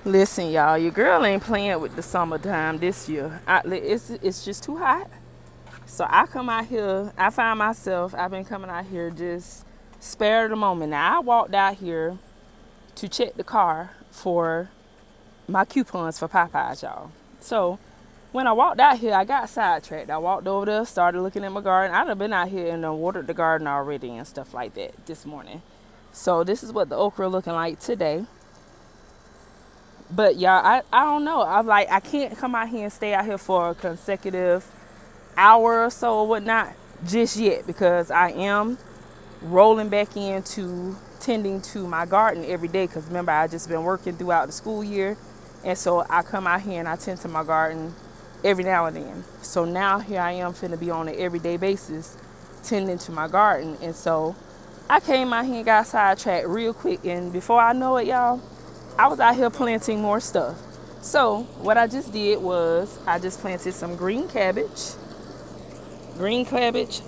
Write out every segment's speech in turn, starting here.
Listen, y'all, your girl ain't playing with the summertime this year. It's just too hot. So I come out here, I find myself, I've been coming out here just spare the moment. Now, I walked out here to check the car for my coupons for Popeyes, y'all. So when I walked out here, I got sidetracked. I walked over there, started looking at my garden. I'd have been out here and watered the garden already and stuff like that this morning. So this is what the okra looking like today. But y'all, I don't know. I'm like, I can't come out here and stay out here for a consecutive hour or so or whatnot just yet, because I am rolling back into tending to my garden every day. Because remember, I just been working throughout the school year, and so I come out here and I tend to my garden every now and then. So now here I am finna be on an everyday basis tending to my garden. And so I came out here and got sidetracked real quick, and before I know it, y'all, I was out here planting more stuff. So what I just did was I just planted some green cabbage,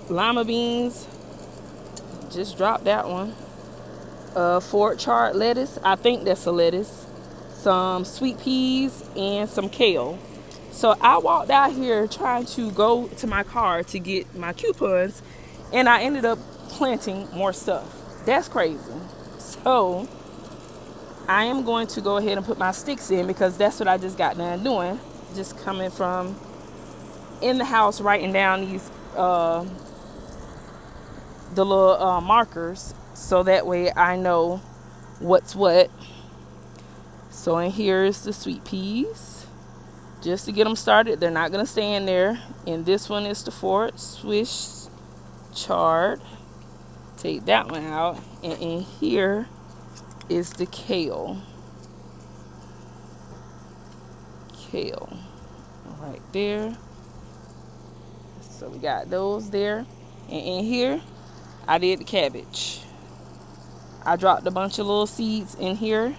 lima beans, just dropped that one. Fort chard lettuce, I think that's a lettuce, some sweet peas, and some kale. So I walked out here trying to go to my car to get my coupons, and I ended up planting more stuff. That's crazy. So I am going to go ahead and put my sticks in, because that's what I just got done doing. Just coming from in the house, writing down these the little markers, so that way I know what's what. So in here is the sweet peas, just to get them started. They're not gonna stay in there. And this one is the Fort Swiss chard. Take that one out. And in here is the kale. Right there. So we got those there. And in here, I did the cabbage. I dropped a bunch of little seeds in here,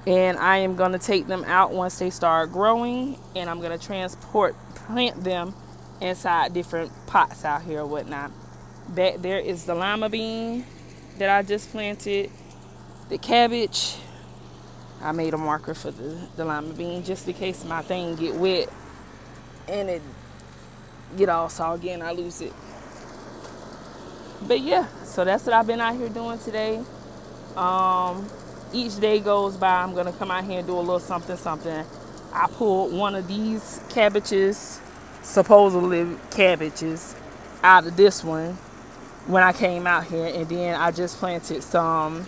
and I am going to take them out once they start growing, and I'm going to plant them inside different pots out here or whatnot. Back there is the lima bean that I just planted, the cabbage. I made a marker for the lima bean just in case my thing get wet and it get all soggy and I lose it. But yeah, so that's what I've been out here doing today. Each day goes by, I'm gonna come out here and do a little something. I pulled one of these cabbages, supposedly cabbages, out of this one when I came out here, and then I just planted some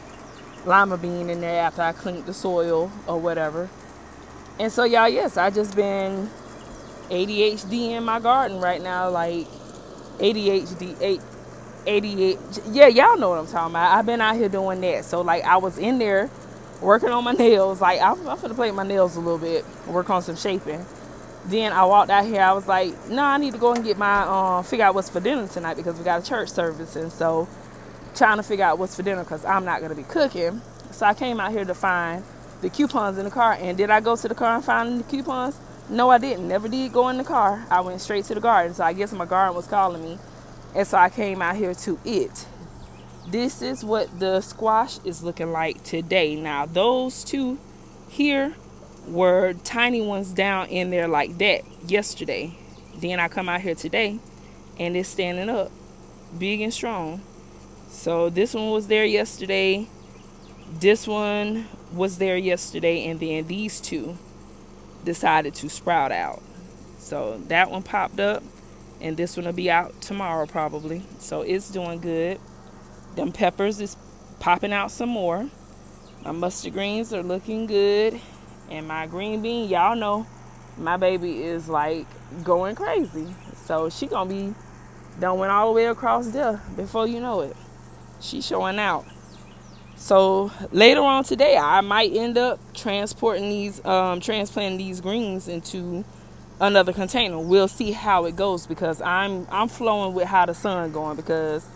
lima bean in there after I cleaned the soil or whatever. And so y'all, yes, I just been ADHD in my garden right now, like ADHD, yeah, y'all know what I'm talking about. I've been out here doing that. So like I was in there working on my nails, like I'm finna play with my nails a little bit, work on some shaping. Then I walked out here, I was like, no, I need to go and get my figure out what's for dinner tonight, because we got a church service. And so trying to figure out what's for dinner, because I'm not going to be cooking. So I came out here to find the coupons in the car. And did I go to the car and find the coupons? No, I didn't. Never did go in the car. I went straight to the garden. So I guess my garden was calling me. And so I came out here to it. This is what the squash is looking like today. Now, those two here were tiny ones down in there like that yesterday. Then I come out here today and it's standing up big and strong. So this one was there yesterday, this one was there yesterday, and then these two decided to sprout out. So that one popped up, and this one will be out tomorrow probably. So it's doing good. Them peppers is popping out some more. My mustard greens are looking good. And my green bean, y'all know, my baby is like going crazy. So she gonna be done went all the way across there before you know it. She's showing out. So later on today, I might end up transplanting these greens into another container. We'll see how it goes, because I'm flowing with how the sun going, because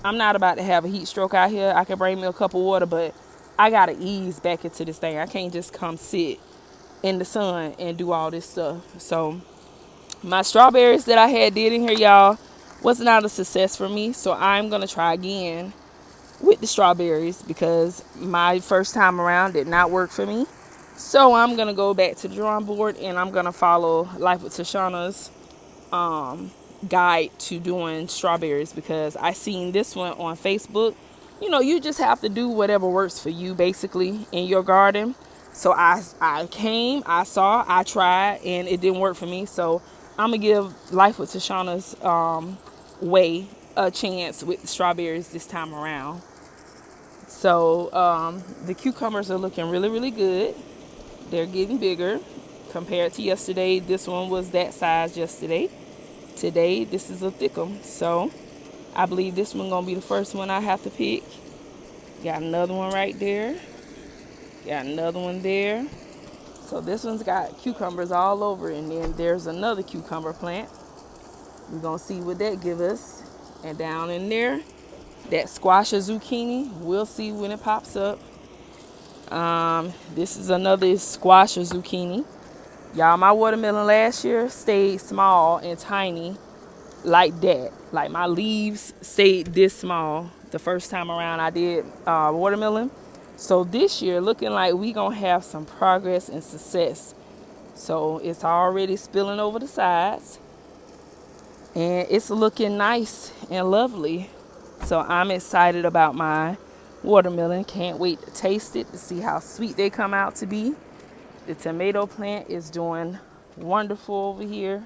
I'm not about to have a heat stroke out here. I can bring me a cup of water, but I gotta ease back into this thing. I can't just come sit in the sun and do all this stuff. So my strawberries that I had did in here, y'all, was not a success for me. So I'm gonna try again with the strawberries, because my first time around did not work for me. So I'm gonna go back to the drawing board, and I'm gonna follow Life with Tashana's guide to doing strawberries, because I seen this one on Facebook. You know, you just have to do whatever works for you basically in your garden. So I came, I saw, I tried, and it didn't work for me. So I'm gonna give Life with Tashana's way a chance with strawberries this time around. So the cucumbers are looking really, really good. They're getting bigger compared to yesterday. This one was that size yesterday. Today, this is a thickum. So I believe this one gonna be the first one I have to pick. Got another one right there. Got another one there. So this one's got cucumbers all over it. And then there's another cucumber plant. We're gonna see what that give us. And down in there, that squash or zucchini. We'll see when it pops up. This is another squash or zucchini. Y'all, my watermelon last year stayed small and tiny like that. Like my leaves stayed this small the first time around I did watermelon. So this year, looking like we gonna have some progress and success. So it's already spilling over the sides, and it's looking nice and lovely. So I'm excited about my watermelon. Can't wait to taste it, to see how sweet they come out to be. The tomato plant is doing wonderful over here.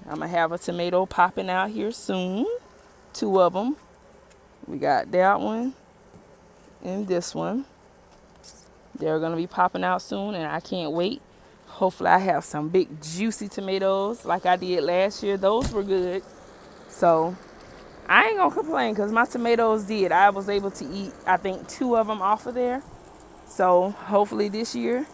I'm gonna have a tomato popping out here soon. 2 of them. We got that one and this one. They're gonna be popping out soon, and I can't wait. Hopefully I have some big juicy tomatoes like I did last year. Those were good. So I ain't gonna complain, because my tomatoes did. I was able to eat, I think, 2 of them off of there. So hopefully this year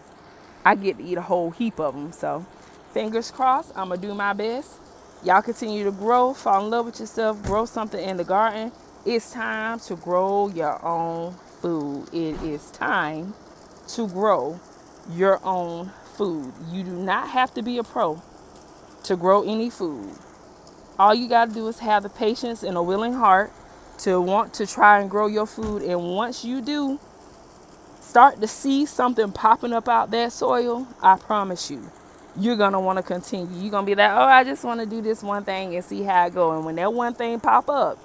I get to eat a whole heap of them. So fingers crossed, I'm going to do my best. Y'all continue to grow, fall in love with yourself, grow something in the garden. It's time to grow your own food. It is time to grow your own food. You do not have to be a pro to grow any food. All you got to do is have the patience and a willing heart to want to try and grow your food. And once you do start to see something popping up out that soil, I promise you, you're going to want to continue. You're going to be like, oh, I just want to do this one thing and see how it goes. And when that one thing pop up,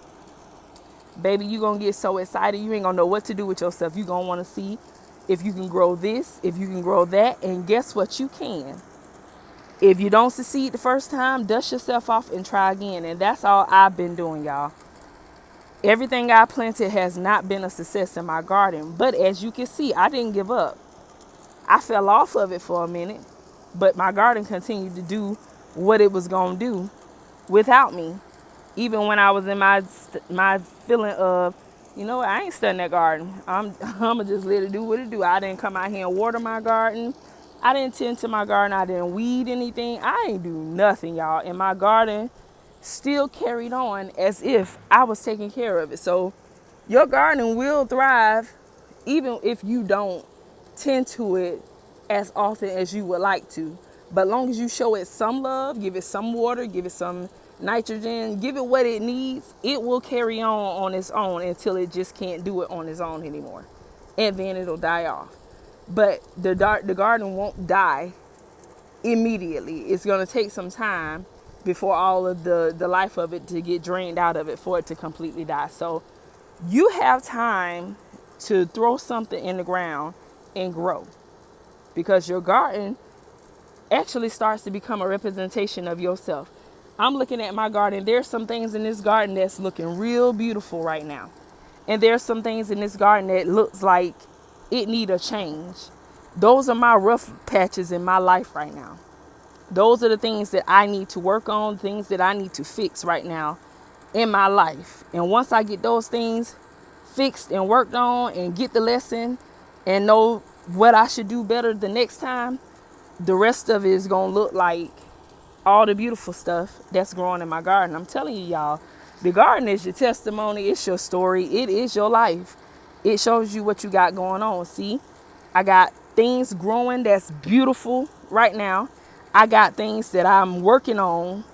baby, you're going to get so excited. You ain't going to know what to do with yourself. You're going to want to see if you can grow this, if you can grow that. And guess what? You can. If you don't succeed the first time, dust yourself off and try again. And that's all I've been doing, y'all. Everything I planted has not been a success in my garden. But as you can see, I didn't give up. I fell off of it for a minute, but my garden continued to do what it was going to do without me. Even when I was in my feeling of, you know what, I ain't studying that garden. I'm going to just let it do what it do. I didn't come out here and water my garden. I didn't tend to my garden. I didn't weed anything. I ain't do nothing, y'all. And my garden still carried on as if I was taking care of it. So your garden will thrive even if you don't tend to it as often as you would like to. But long as you show it some love, give it some water, give it some nitrogen, give it what it needs, it will carry on its own until it just can't do it on its own anymore. And then it'll die off. But the garden won't die immediately. It's going to take some time before all of the life of it to get drained out of it for it to completely die. So you have time to throw something in the ground and grow, because your garden actually starts to become a representation of yourself. I'm looking at my garden. There's some things in this garden that's looking real beautiful right now. And there's some things in this garden that looks like it need a change. Those are my rough patches in my life right now. Those are the things that I need to work on, things that I need to fix right now in my life. And once I get those things fixed and worked on and get the lesson and know what I should do better the next time, the rest of it is going to look like all the beautiful stuff that's growing in my garden. I'm telling you, y'all, the garden is your testimony. It's your story. It is your life. It shows you what you got going on. See, I got things growing that's beautiful right now. I got things that I'm working on,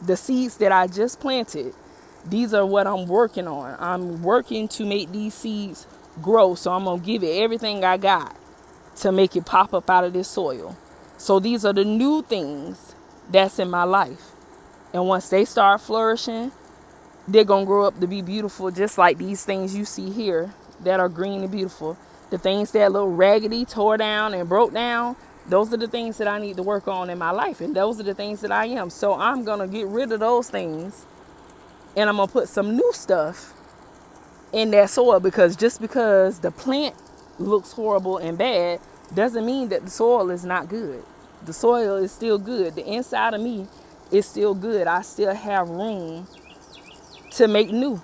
the seeds that I just planted. These are what I'm working on. I'm working to make these seeds grow. So I'm going to give it everything I got to make it pop up out of this soil. So these are the new things that's in my life. And once they start flourishing, they're going to grow up to be beautiful, just like these things you see here that are green and beautiful. The things that look raggedy, tore down, and broke down, those are the things that I need to work on in my life. And those are the things that I am. So I'm going to get rid of those things. And I'm going to put some new stuff in that soil, because just because the plant looks horrible and bad doesn't mean that the soil is not good. The soil is still good. The inside of me is still good. I still have room to make new.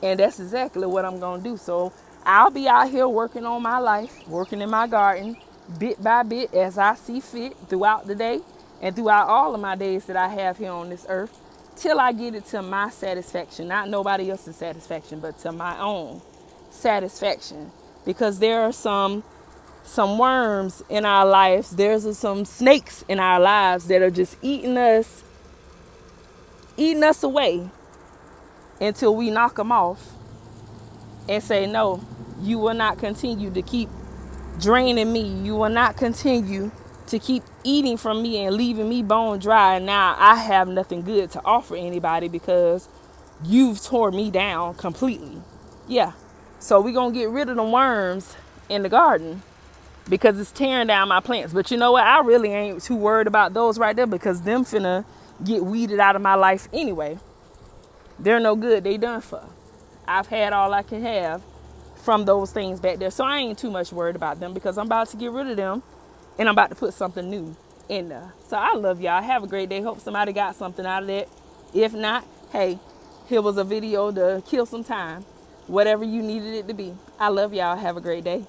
And that's exactly what I'm going to do. So I'll be out here working on my life, working in my garden, bit by bit, as I see fit throughout the day and throughout all of my days that I have here on this earth, till I get it to my satisfaction, not nobody else's satisfaction, but to my own satisfaction. Because there are some worms in our lives. There's some snakes in our lives that are just eating us away until we knock them off and say, no, you will not continue to keep draining me. You will not continue to keep eating from me and leaving me bone dry. And now I have nothing good to offer anybody because you've tore me down completely. Yeah. So we're going to get rid of the worms in the garden because it's tearing down my plants. But you know what? I really ain't too worried about those right there, because them finna get weeded out of my life anyway. They're no good. They done for. I've had all I can have from those things back there. So I ain't too much worried about them, because I'm about to get rid of them and I'm about to put something new in there. So I love y'all. Have a great day. Hope somebody got something out of that. If not, hey, here was a video to kill some time. Whatever you needed it to be. I love y'all. Have a great day.